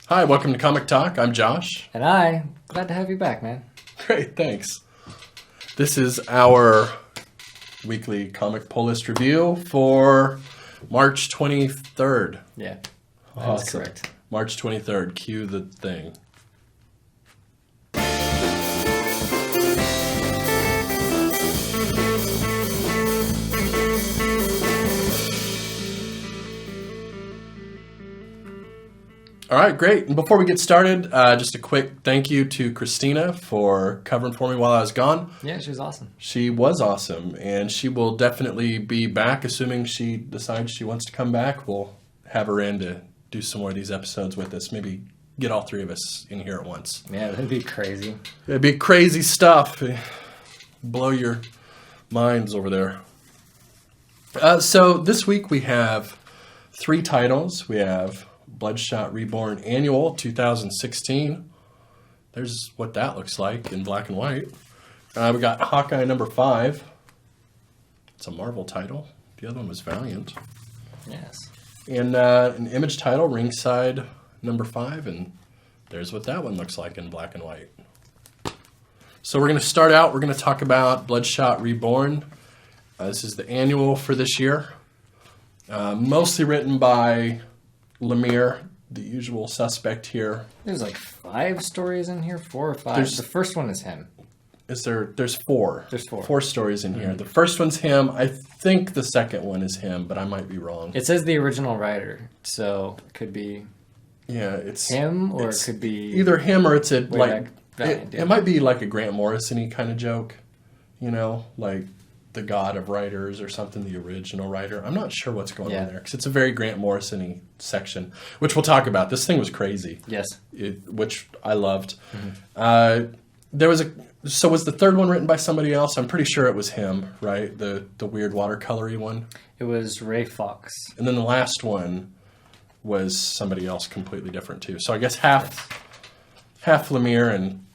Hi, welcome to Comic Talk. I'm Josh. And glad to have you back, man. Great, thanks. This is our weekly comic pull list review for March 23rd. Yeah, Awesome. that's correct. March 23rd, cue the thing. All right, great. And before we get started, just a quick thank you to Christina for covering for me while I was gone. Yeah, she was awesome. She was awesome, and she will definitely be back, assuming she decides she wants to come back. We'll have her in to do some more of these episodes with us. Maybe get all three of us in here at once. Yeah, that'd be crazy. It'd be crazy stuff. Blow your minds over there. So this week we have three titles. We have Bloodshot Reborn Annual 2016. There's what that looks like in black and white. We got Hawkeye number 5. It's a Marvel title. The other one was Valiant. Yes. And an Image title, Ringside number 5. And there's what that one looks like in black and white. So we're going to start out. We're going to talk about Bloodshot Reborn. This is the annual for this year. Mostly written by Lemire, the usual suspect here. There's like 5 stories in here, 4 or 5. The first one is him. There's 4. There's 4. 4 stories in here. The first one's him. I think the second one is him, but I might be wrong. It says the original writer, so it could be it's him or it could be either him or it's a back it might be like a Grant Morrison-y kind of joke, like the god of writers or something, the original writer. I'm not sure what's going on there because it's a very Grant Morrison-y section, which we'll talk about. This thing was crazy. Yes. Which I loved. So was the third one written by somebody else? I'm pretty sure it was him, right? The weird watercolory one. It was Ray Fox. And then the last one was somebody else completely different too. So I guess half Lemire and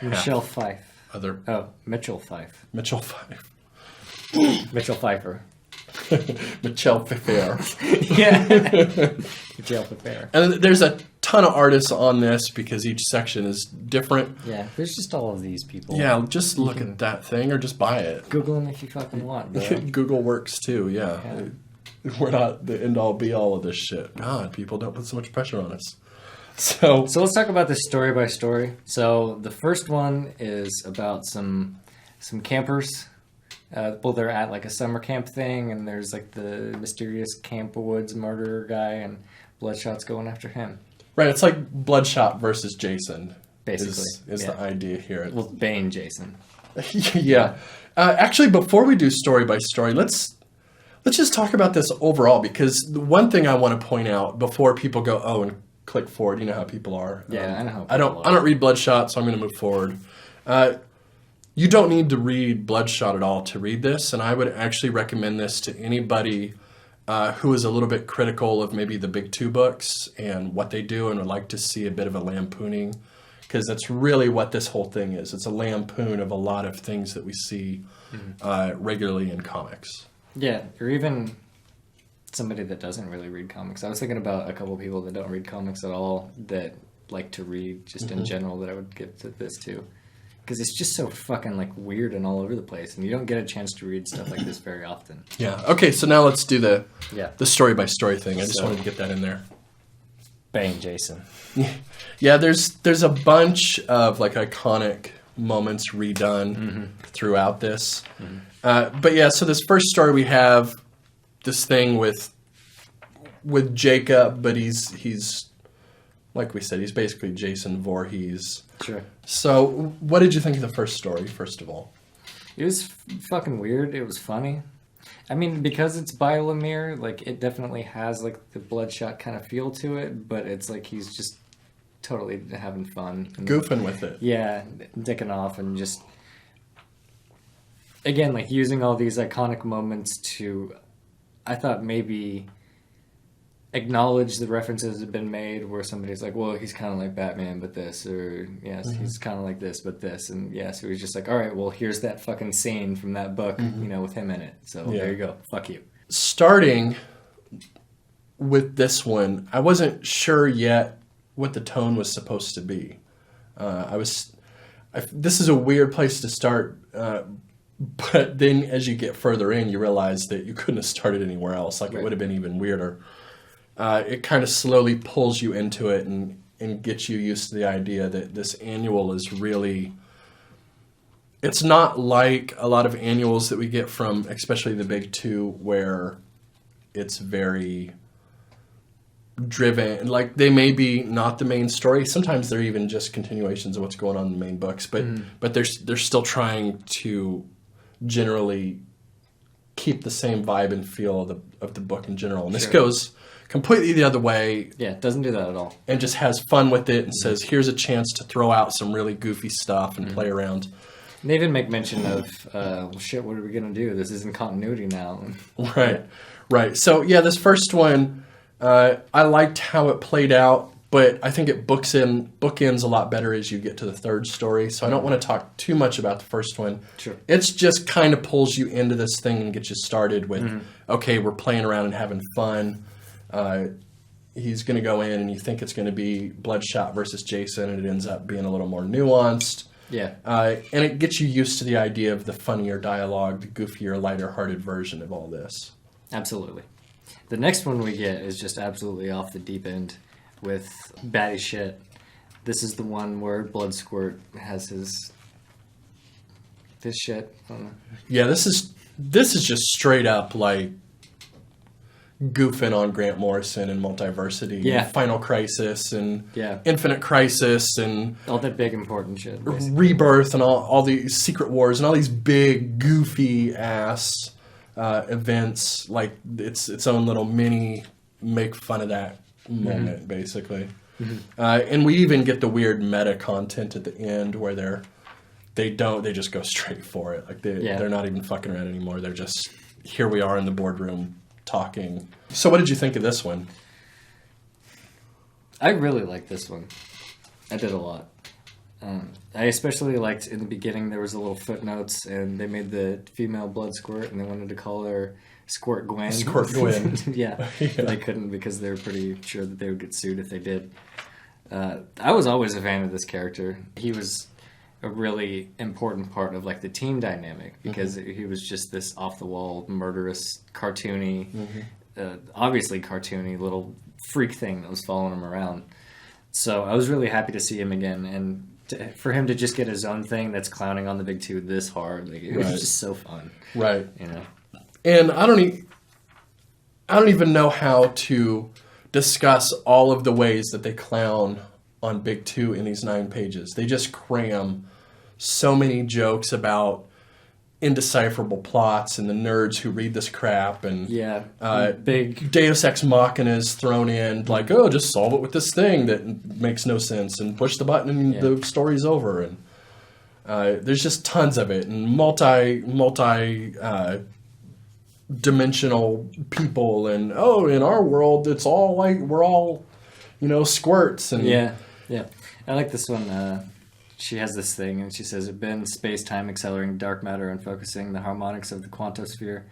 Michelle Fife. Mitchell Mitchell Fife. Fife. Mitchell Pfeiffer. Michelle Pfeiffer. Yeah. Michelle Pfeiffer. And there's a ton of artists on this because each section is different. Yeah, there's just all of these people. Yeah, just look at that thing or just buy it. Google them if you fucking want, bro. Google works too, yeah. We're not the end-all be-all of this shit. God, people don't put so much pressure on us. So let's talk about this story by story. So the first one is about some campers. They're at like a summer camp thing, and there's like the mysterious Camp Woods murderer guy, and Bloodshot's going after him. Right, it's like Bloodshot versus Jason. Basically, is the idea here. Well, Bane Jason. Yeah. Actually, before we do story by story, let's just talk about this overall, because the one thing I want to point out before people go, and click forward. You know how people are. Yeah, I know how I don't read Bloodshot, so I'm going to move forward. You don't need to read Bloodshot at all to read this, and I would actually recommend this to anybody who is a little bit critical of maybe the big 2 books and what they do and would like to see a bit of a lampooning, because that's really what this whole thing is. It's a lampoon of a lot of things that we see regularly in comics. Yeah, or even somebody that doesn't really read comics. I was thinking about a couple people that don't read comics at all that like to read just in general that I would give to this too. Because it's just so fucking like weird and all over the place, and you don't get a chance to read stuff like this very often. Yeah. Okay, so now let's do the story by story thing. I just wanted to get that in there. Bang, Jason. Yeah, there's a bunch of like iconic moments redone throughout this. But yeah, so this first story we have this thing with Jacob, but he's like we said, he's basically Jason Voorhees. Sure. So what did you think of the first story, first of all? It was fucking weird. It was funny. I mean, because it's by Lemire, like, it definitely has, like, the Bloodshot kind of feel to it, but it's like he's just totally having fun. And, goofing with it. Yeah, dicking off and just, again, like, using all these iconic moments to, I thought maybe acknowledge the references that have been made where somebody's like, well, he's kind of like Batman, but this, or yes, he's kind of like this, but this, and yes, it was just like, all right, well, here's that fucking scene from that book, with him in it. So there you go. Fuck you. Starting with this one, I wasn't sure yet what the tone was supposed to be. This is a weird place to start, but then as you get further in, you realize that you couldn't have started anywhere else. Like, it would have been even weirder. It kind of slowly pulls you into it and gets you used to the idea that this annual is really... It's not like a lot of annuals that we get from, especially the big two, where it's very driven. Like, they may be not the main story. Sometimes they're even just continuations of what's going on in the main books. But they're still trying to generally keep the same vibe and feel of the book in general. And this goes completely the other way. Yeah, it doesn't do that at all. And just has fun with it and says, here's a chance to throw out some really goofy stuff and play around. They even make mention of, well, shit, what are we going to do? This isn't continuity now. Right. So, yeah, this first one, I liked how it played out, but I think it bookends a lot better as you get to the third story. So I don't want to talk too much about the first one. Sure. It's just kind of pulls you into this thing and gets you started with, okay, we're playing around and having fun. He's going to go in and you think it's going to be Bloodshot versus Jason, and it ends up being a little more nuanced. Yeah. And it gets you used to the idea of the funnier dialogue, the goofier, lighter-hearted version of all this. Absolutely. The next one we get is just absolutely off the deep end with baddie shit. This is the one where Blood Squirt has his shit. I don't know. Yeah, this is just straight up like goofing on Grant Morrison and Multiversity, and Final Crisis and Infinite Crisis and all that big important shit, basically. Rebirth and all these Secret Wars and all these big goofy ass events. Like its own little mini make fun of that moment, basically. And we even get the weird meta content at the end where they just go straight for it. Like they're not even fucking around anymore. They're just, here we are in the boardroom talking. So what did you think of this one? I really liked this one. I did a lot. I especially liked in the beginning there was a little footnotes and they made the female Blood Squirt and they wanted to call her Squirt Gwen. Squirt Gwen. Yeah. They couldn't because they were pretty sure that they would get sued if they did. I was always a fan of this character. He was a really important part of like the team dynamic because he was just this off the wall, murderous, cartoony, obviously cartoony little freak thing that was following him around. So I was really happy to see him again, and for him to just get his own thing that's clowning on the big two this hard, like, it was just so fun. Right. You know. And I don't even know how to discuss all of the ways that they clown on Big Two in these 9 pages. They just cram so many jokes about indecipherable plots and the nerds who read this crap, and big Deus Ex Machinas thrown in, like, oh, just solve it with this thing that makes no sense and push the button and the story's over. And there's just tons of it, and multi dimensional people, and in our world it's all like we're all squirts. And I like this one. She has this thing and she says it bends space-time accelerating dark matter and focusing the harmonics of the quantosphere,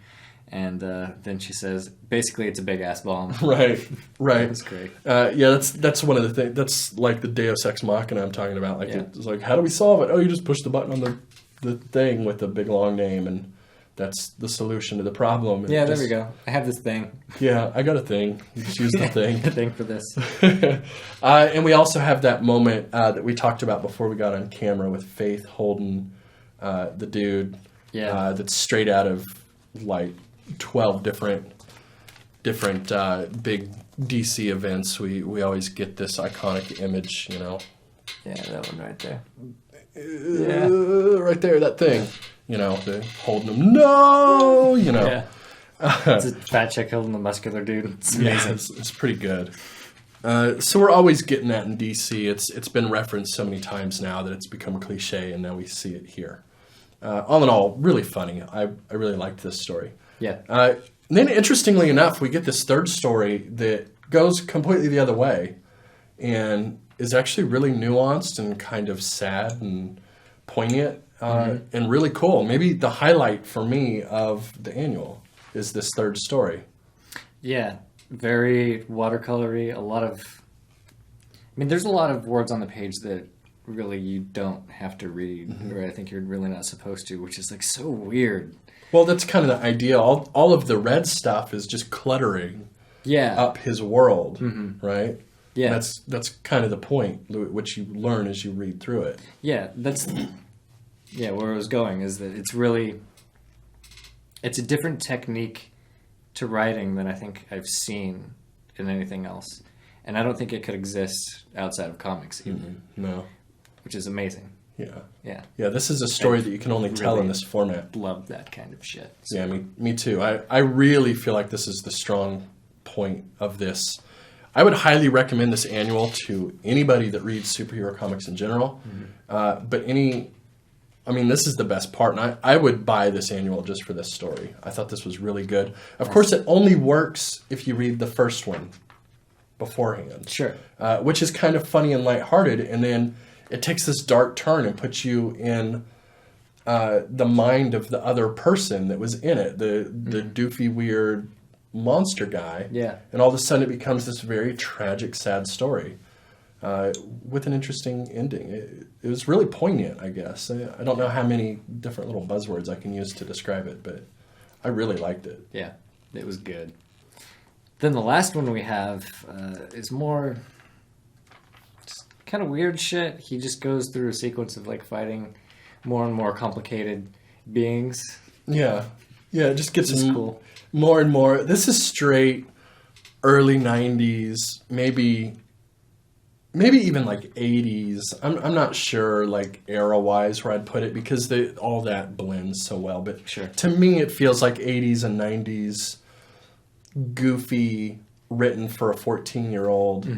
and then she says basically it's a big ass bomb. Right That's great. That's one of the things. That's like the Deus Ex Machina I'm talking about. Like it's like, how do we solve it? You just push the button on the thing with the big long name, and that's the solution to the problem. And there we go. I have this thing. Yeah, I got a thing. You just use the thing. The thing for this. And we also have that moment that we talked about before we got on camera with Faith holding the dude. That's straight out of like 12 different big DC events. We always get this iconic image, Yeah, that one right there. Right there, that thing. They're holding him. No, It's a fat chick holding the muscular dude. It's amazing. It's pretty good. So we're always getting that in DC. It's been referenced so many times now that it's become a cliche, and now we see it here. All in all, really funny. I really liked this story. Yeah. And then, interestingly enough, we get this third story that goes completely the other way, and is actually really nuanced and kind of sad and poignant. And really cool. Maybe the highlight for me of the annual is this third story. Yeah, very watercolory. A lot of mean, there's a lot of words on the page that really you don't have to read, or I think you're really not supposed to, which is like so weird. Well, that's kind of the idea. All of the red stuff is just cluttering up his world, right? Yeah. That's kind of the point, which you learn as you read through it. Yeah, where I was going is that it's a different technique to writing than I think I've seen in anything else. And I don't think it could exist outside of comics even. No. Which is amazing. Yeah, this is a story that you can only tell in this format. Love that kind of shit. So. Yeah, me too. I really feel like this is the strong point of this. I would highly recommend this annual to anybody that reads superhero comics in general. But this is the best part, and I would buy this annual just for this story. I thought this was really good. Of course, it only works if you read the first one beforehand. Sure. Which is kind of funny and lighthearted, and then it takes this dark turn and puts you in the mind of the other person that was in it, the doofy, weird monster guy. Yeah. And all of a sudden it becomes this very tragic, sad story with an interesting ending. It was really poignant, I guess. I don't know how many different little buzzwords I can use to describe it, but I really liked it. Yeah, it was good. Then the last one we have is more just kind of weird shit. He just goes through a sequence of like fighting more and more complicated beings. Yeah, it just gets cool. More and more. This is straight early 90s, maybe even like 80s. I'm not sure like era-wise where I'd put it because all that blends so well. But sure. To me, it feels like 80s and 90s goofy, written for a 14-year-old,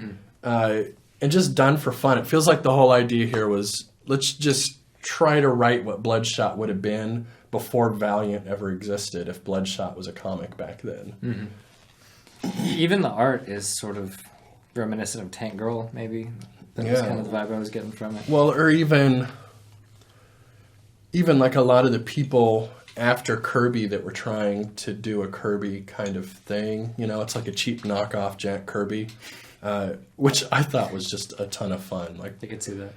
and just done for fun. It feels like the whole idea here was, let's just try to write what Bloodshot would have been before Valiant ever existed, if Bloodshot was a comic back then. Even the art is sort of reminiscent of Tank Girl, maybe. That was kind of the vibe I was getting from it. Well, or even like a lot of the people after Kirby that were trying to do a Kirby kind of thing. You know, it's like a cheap knockoff Jack Kirby, which I thought was just a ton of fun. Like, I could see that.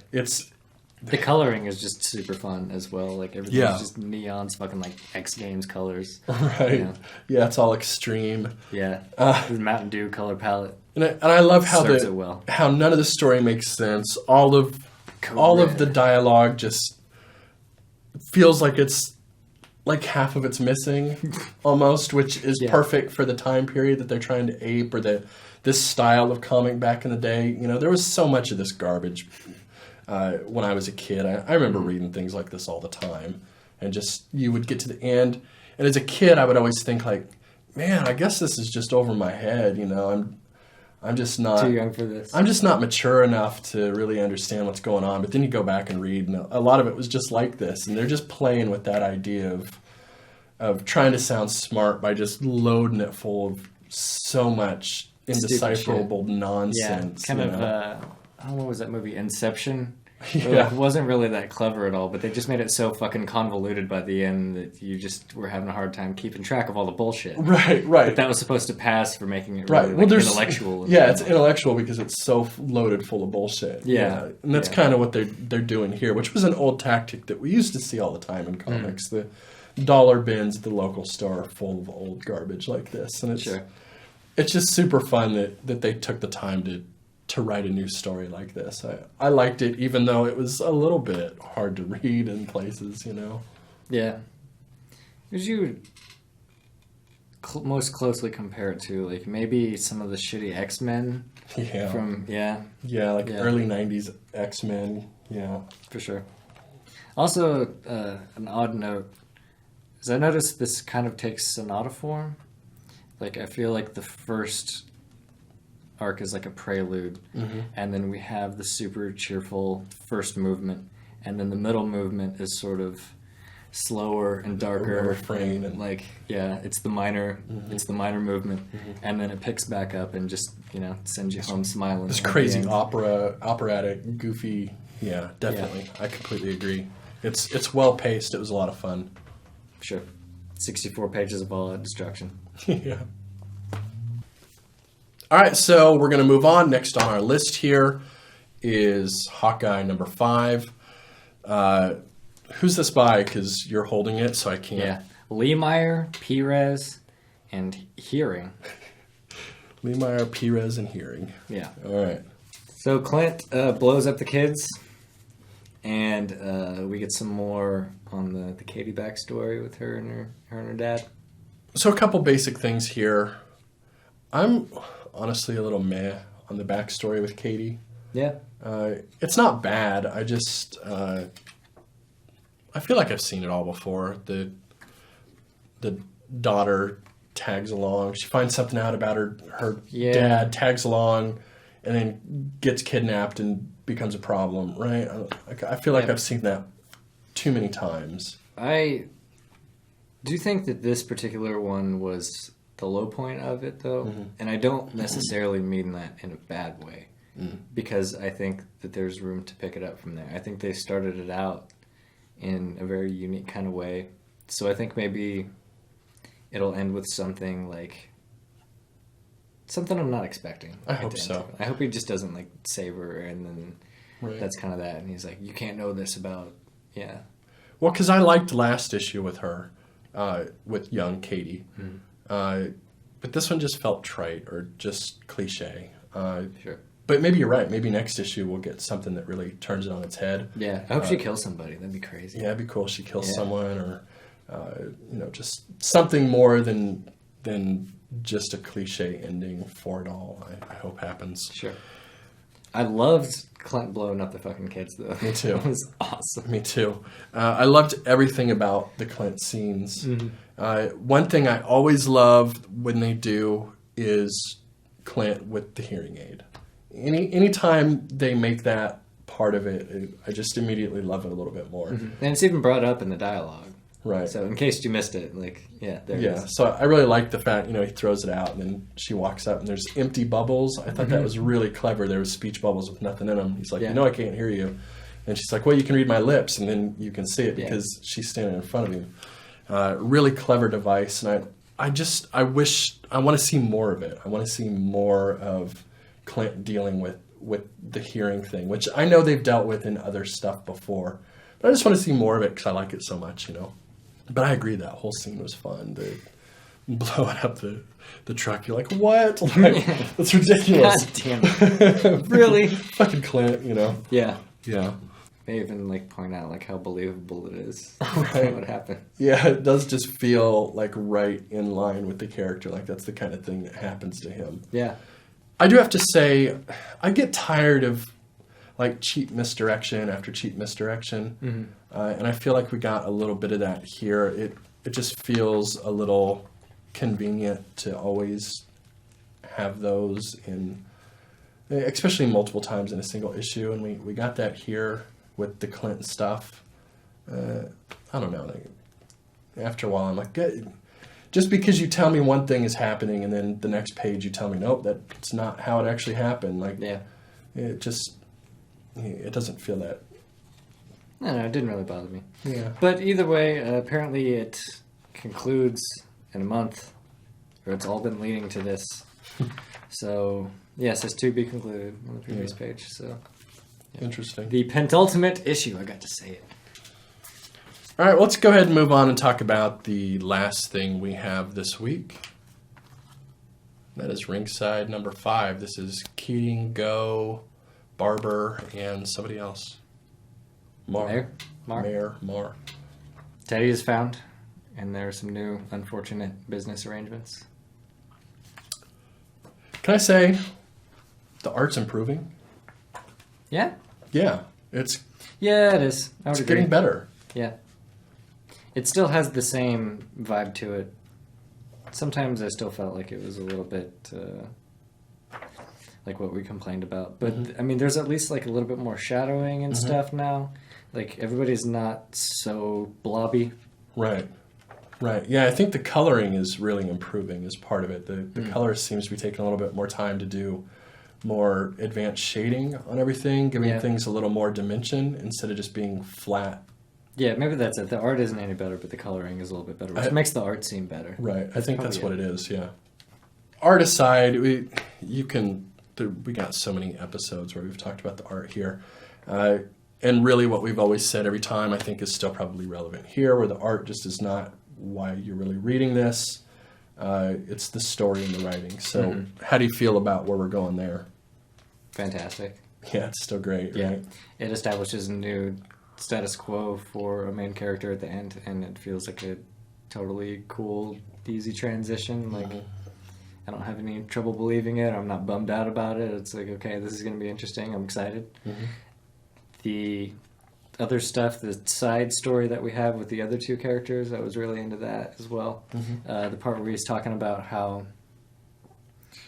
The coloring is just super fun as well. Like everything's just neons, fucking like X Games colors. Right. You know? Yeah, it's all extreme. Yeah. The Mountain Dew color palette. And I love how how none of the story makes sense. All of the dialogue just feels like it's like half of it's missing almost, which is perfect for the time period that they're trying to ape, or this style of comic back in the day. You know, there was so much of this garbage when I was a kid. I remember reading things like this all the time, and just you would get to the end, and as a kid I would always think like, man, I guess this is just over my head. You know, I'm just not too young for this. I'm just not mature enough to really understand what's going on. But then you go back and read, and a lot of it was just like this, and they're just playing with that idea of trying to sound smart by just loading it full of so much indecipherable nonsense. Yeah, kind of. I don't know, what was that movie? Inception. Yeah. It wasn't really that clever at all, but they just made it so fucking convoluted by the end that you just were having a hard time keeping track of all the bullshit. Right. But that was supposed to pass for making it really intellectual. It's intellectual because it's so loaded full of bullshit. Yeah. And that's kind of what they're doing here, which was an old tactic that we used to see all the time in comics. The dollar bins at the local store are full of old garbage like this. And it's just super fun that they took the time to write a new story like this. I liked it, even though it was a little bit hard to read in places, you know. Yeah. Who'd you most closely compare it to? Like maybe some of the shitty X-Men? Yeah. Early 90s X-Men. Yeah. For sure. Also, an odd note is I noticed this kind of takes sonata form. Like, I feel like the first arc is like a prelude, and then we have the super cheerful first movement, and then the middle movement is sort of slower and darker, refrain, and like it's the minor movement, and then it picks back up and just sends you home smiling. This crazy operatic, goofy. Yeah, definitely. Yeah. I completely agree. It's well paced. It was a lot of fun. Sure. 64 pages of all-out destruction. Yeah. All right, so we're going to move on. Next on our list here, is Hawkeye number 5. Who's this by? Because you're holding it, so I can't. Yeah. Lemire, Perez, and Hearing. Lemire, Perez, and Hearing. Yeah. All right. So Clint blows up the kids, and we get some more on the Katie backstory with her and her dad. So a couple basic things here. I'm honestly a little meh on the backstory with Katie. Yeah. It's not bad. I just I feel like I've seen it all before. The daughter tags along. She finds something out about her dad, tags along, and then gets kidnapped and becomes a problem, right? I feel like I've seen that too many times. I do think that this particular one was the low point of it, though. Mm-hmm. And I don't necessarily mean that in a bad way. Mm-hmm. Because I think that there's room to pick it up from there. I think they started it out in a very unique kind of way. So I think maybe it'll end with something like... something I'm not expecting. I hope so. I hope he just doesn't, like, save her, and then that's kind of that. And he's like, you can't know this about... Yeah. Well, because I liked last issue with her, with young Katie. Mm-hmm. But this one just felt trite or just cliche. Sure. But maybe you're right. Maybe next issue we'll get something that really turns it on its head. Yeah, I hope she kills somebody. That'd be crazy. Yeah, it'd be cool. She kills someone, or just something more than just a cliche ending for it all. I hope happens. Sure. I loved Clint blowing up the fucking kids, though. Me too. It was awesome. Me too. I loved everything about the Clint scenes. Mm-hmm. One thing I always love when they do is Clint with the hearing aid. Anytime they make that part of it, I just immediately love it a little bit more. Mm-hmm. And it's even brought up in the dialogue. Right. So in case you missed it, there it is. So I really like the fact, he throws it out and then she walks up and there's empty bubbles. I thought that was really clever. There was speech bubbles with nothing in them. He's like, I can't hear you. And she's like, well, you can read my lips, and then you can see it because she's standing in front of you. Really clever device. And I want to see more of it. I want to see more of Clint dealing with the hearing thing, which I know they've dealt with in other stuff before. But I just want to see more of it because I like it so much, But I agree, that whole scene was fun. The blowing up the truck. You're like, what? That's ridiculous. God damn it. Really? Fucking Clint, Yeah. Yeah. They even point out how believable it is. Right. What happened. Yeah, it does just feel right in line with the character. That's the kind of thing that happens to him. Yeah. I do have to say, I get tired of cheap misdirection after cheap misdirection. Mm-hmm. And I feel like we got a little bit of that here. It just feels a little convenient to always have those especially multiple times in a single issue. And we got that here with the Clinton stuff. I don't know. After a while, I'm like, good. Just because you tell me one thing is happening and then the next page you tell me, nope, that's not how it actually happened. It doesn't feel that. No, it didn't really bother me. Yeah. But either way, apparently it concludes in a month, or it's all been leading to this. So, yes, it's to be concluded on the previous page. So, Interesting. The penultimate issue, I got to say it. All right, let's go ahead and move on and talk about the last thing we have this week. That is Ringside number 5. This is Keating, Go, Barber, and somebody else. Mar. Teddy is found, and there are some new unfortunate business arrangements. Can I say the art's improving? Yeah? Yeah. It's it is. It's getting better. Yeah. It still has the same vibe to it. Sometimes I still felt like it was a little bit like what we complained about. But, there's at least a little bit more shadowing and stuff now. Everybody's not so blobby. Right. Yeah, I think the coloring is really improving as part of it. The color seems to be taking a little bit more time to do more advanced shading on everything, giving things a little more dimension instead of just being flat. Yeah, maybe that's it. The art isn't any better, but the coloring is a little bit better, which makes the art seem better. Right. I think that's what it is, yeah. Art aside, you can we got so many episodes where we've talked about the art here. And really what we've always said every time, I think, is still probably relevant here, where the art just is not why you're really reading this. It's the story and the writing. So how do you feel about where we're going there? Fantastic. Yeah, it's still great, Yeah. right? It establishes a new status quo for a main character at the end, and it feels like a totally cool, easy transition. Like, I don't have any trouble believing it. I'm not bummed out about it. It's like, okay, this is going to be interesting. I'm excited. The other stuff, the side story that we have with the other two characters, I was really into that as well. The part where he's talking about how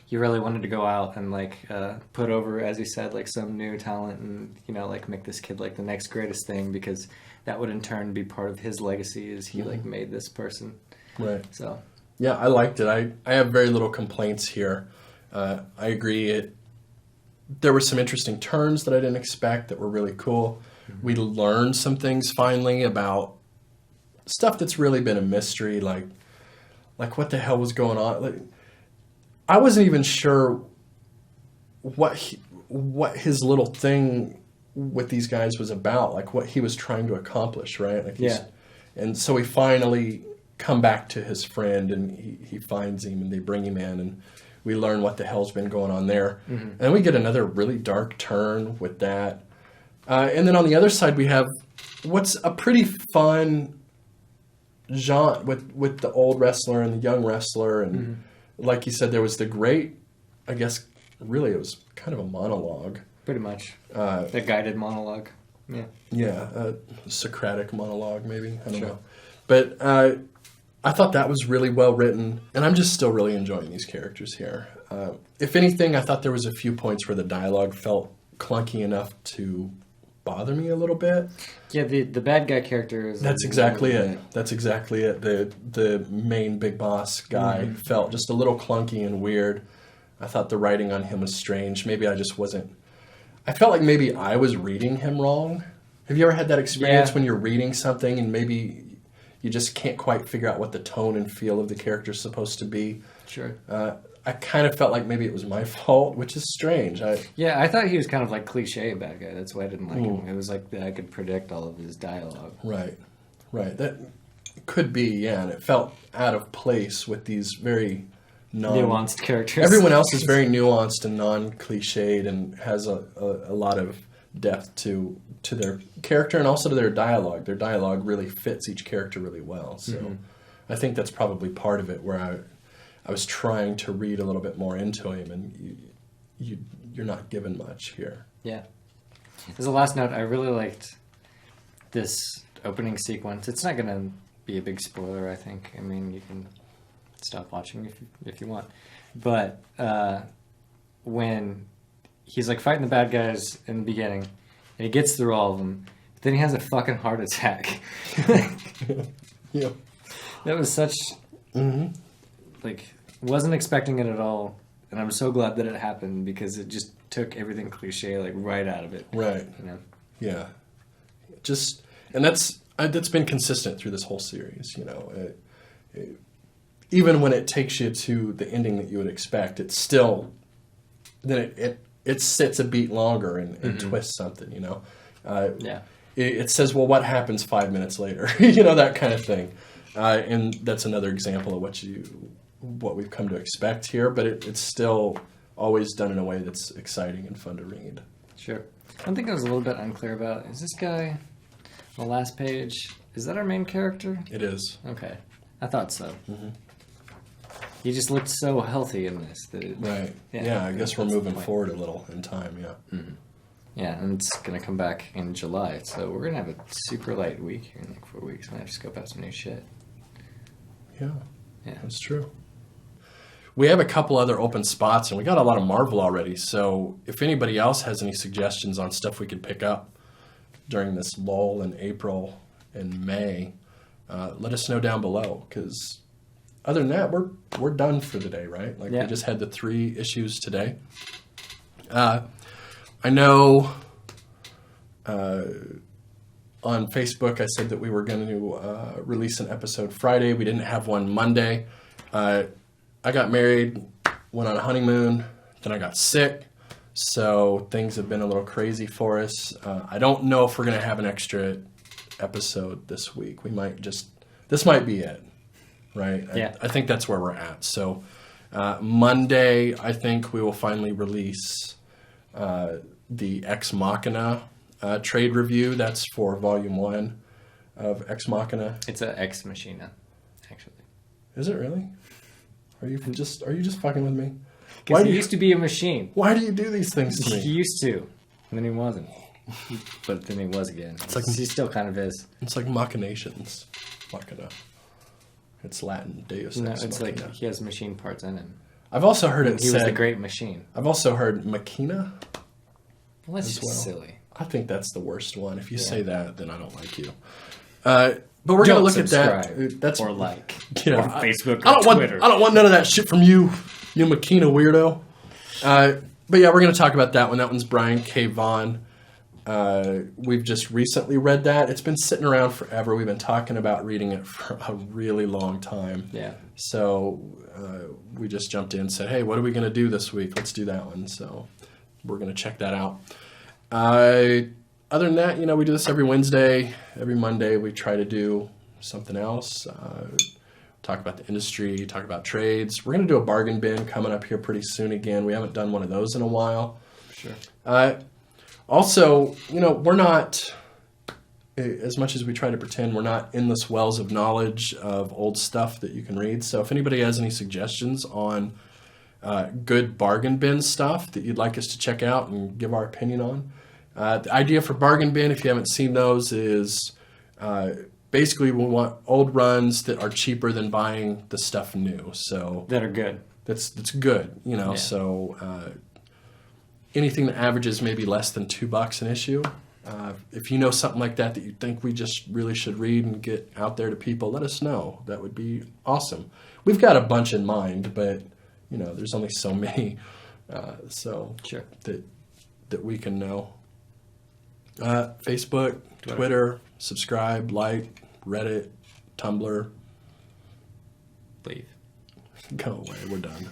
he really wanted to go out and like put over, as he said, like some new talent and, you know, like make this kid like the next greatest thing, because that would in turn be part of his legacy as he like made this person. Right. So yeah, I liked it. I have very little complaints here. I agree. There were some interesting turns that I didn't expect that were really cool. We learned some things finally about stuff that's really been a mystery, like what the hell was going on. Like, I wasn't even sure what his little thing with these guys was about, like what he was trying to accomplish, right? Like and so we finally come back to his friend, and he finds him, and they bring him in, and we learn what the hell's been going on there. And then we get another really dark turn with that. And then on the other side, we have what's a pretty fun genre with the old wrestler and the young wrestler. And like you said, there was the great, I guess, really it was kind of a monologue. pretty much. A guided monologue. Yeah. Yeah, Socratic monologue, maybe. I don't know. But I thought that was really well written, and I'm just still really enjoying these characters here. If anything, I thought there was a few points where the dialogue felt clunky enough to bother me a little bit. Yeah, the bad guy character is... That's exactly it. That's exactly it. The main big boss guy felt just a little clunky and weird. I thought the writing on him was strange. Maybe I just wasn't... I felt like maybe I was reading him wrong. Have you ever had that experience when you're reading something and maybe you just can't quite figure out what the tone and feel of the character's supposed to be? Sure. I kind of felt like maybe it was my fault, which is strange. I thought he was kind of like cliche bad guy. That's why I didn't like him. It was like that I could predict all of his dialogue. Right. That could be, yeah. And it felt out of place with these very nuanced characters. Everyone else is very nuanced and non-cliched and has a lot of depth to their character and also to their dialogue. Their dialogue really fits each character really well. So I think that's probably part of it, where I was trying to read a little bit more into him, and you're not given much here. Yeah. As a last note, I really liked this opening sequence. It's not going to be a big spoiler, I think. I mean, you can stop watching if you want. But when he's like fighting the bad guys in the beginning, and he gets through all of them, but then he has a fucking heart attack. Yeah. That was such... Like, wasn't expecting it at all, and I'm so glad that it happened because it just took everything cliche like right out of it. Right. You know. Yeah. Just, and that's been consistent through this whole series. You know, even when it takes you to the ending that you would expect, it's still then it sits a beat longer and twists something. You know. It says, well, what happens 5 minutes later? You know, that kind of thing. And that's another example of what we've come to expect here, but it's still always done in a way that's exciting and fun to read. Sure. One thing I was a little bit unclear about, is this guy on the last page, is that our main character? It is. Okay. I thought so. He just looked so healthy in this. Right. Yeah, I guess we're moving forward a little in time, yeah. Yeah, and it's going to come back in July, so we're going to have a super light week here in like 4 weeks when I just scope out some new shit. Yeah, that's true. We have a couple other open spots, and we got a lot of Marvel already. So if anybody else has any suggestions on stuff we could pick up during this lull in April and May, let us know down below. Because other than that, we're done for the day, right? Like we just had the 3 issues today. I know on Facebook I said that we were going to release an episode Friday. We didn't have one Monday. I got married, went on a honeymoon, then I got sick. So things have been a little crazy for us. I don't know if we're going to have an extra episode this week. This might be it, right? Yeah. I think that's where we're at. So Monday, I think we will finally release the Ex Machina trade review. That's for Volume 1 of Ex Machina. It's an Ex Machina, actually. Is it really? Are you just fucking with me? Because he used to be a machine. Why do you do these things to me? He used to, and then he wasn't. But then he was again. He still kind of is. It's like machinations. Machina. It's Latin. Deus No, ex it's machina. like he has machine parts in him. I've also heard it He said. was the great machine. I've also heard machina. Well, that's as just well. silly. I think that's the worst one. If you Yeah. say that, then I don't like you. But we're gonna look at that. That's or like you know, or Facebook I don't or Twitter. want. I don't want none of that shit from you, you machina weirdo. But yeah, we're gonna talk about that one. That one's Brian K. Vaughan. We've just recently read that. It's been sitting around forever. We've been talking about reading it for a really long time. Yeah. So we just jumped in and said, hey, what are we going to do this week? Let's do that one. So we're going to check that out. Other than that, we do this every Wednesday. Every Monday we try to do something else. Talk about the industry, talk about trades. We're going to do a bargain bin coming up here pretty soon again. We haven't done one of those in a while. Sure. Also, we're not, as much as we try to pretend, we're not endless wells of knowledge of old stuff that you can read. So if anybody has any suggestions on good bargain bin stuff that you'd like us to check out and give our opinion on, the idea for bargain bin, if you haven't seen those, is basically we want old runs that are cheaper than buying the stuff new. So That are good. that's good, Yeah. So anything that averages maybe less than $2 an issue. If you know something like that you think we just really should read and get out there to people, let us know. That would be awesome. We've got a bunch in mind, but there's only so many, Sure. that we can know. Facebook, Twitter, subscribe, like, Reddit, Tumblr. Leave. Go away. We're done.